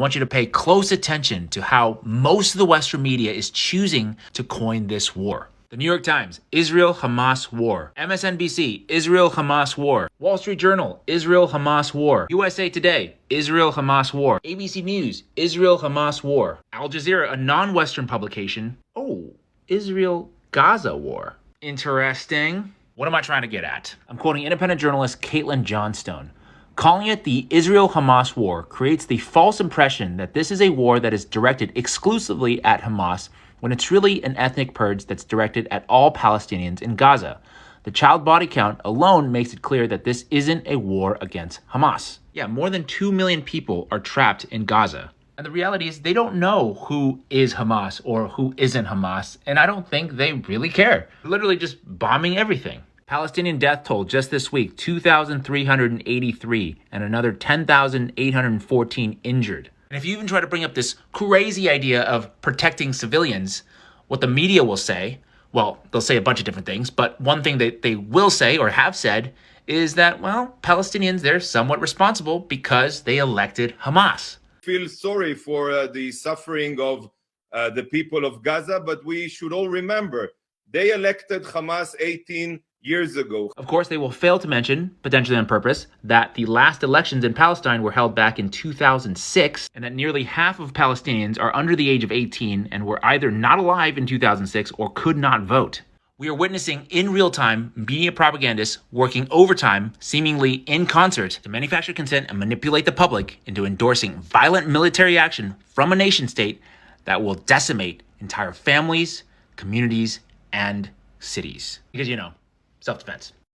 I want you to pay close attention to how most of the Western media is choosing to coin this war. The New York Times, Israel-Hamas war. MSNBC, Israel-Hamas war. Wall Street Journal, Israel-Hamas war. USA Today, Israel-Hamas war. ABC News, Israel-Hamas war. Al Jazeera, a non-Western publication, Israel-Gaza war. Interesting. What am I trying to get at? I'm quoting independent journalist Caitlin Johnstone. Calling it the Israel-Hamas war creates the false impression that this is a war that is directed exclusively at Hamas, when it's really an ethnic purge that's directed at all Palestinians in Gaza. The child body count alone makes it clear that this isn't a war against Hamas. Yeah, more than 2 million people are trapped in Gaza. And the reality is they don't know who is Hamas or who isn't Hamas, and I don't think they really care. They're literally just bombing everything. Palestinian death toll just this week, 2,383, and another 10,814 injured. And if you even try to bring up this crazy idea of protecting civilians, what the media will say, well, they'll say a bunch of different things, but one thing that they will say or have said is that, well, Palestinians, they're somewhat responsible because they elected Hamas. Feel sorry for the suffering of the people of Gaza, but we should all remember they elected Hamas 18 years ago. Of course, they will fail to mention, potentially on purpose, that the last elections in Palestine were held back in 2006, and that nearly half of Palestinians are under the age of 18 and were either not alive in 2006 or could not vote. We are witnessing in real time media propagandists working overtime, seemingly in concert, to manufacture consent and manipulate the public into endorsing violent military action from a nation state that will decimate entire families, communities, and cities. Because, self-defense.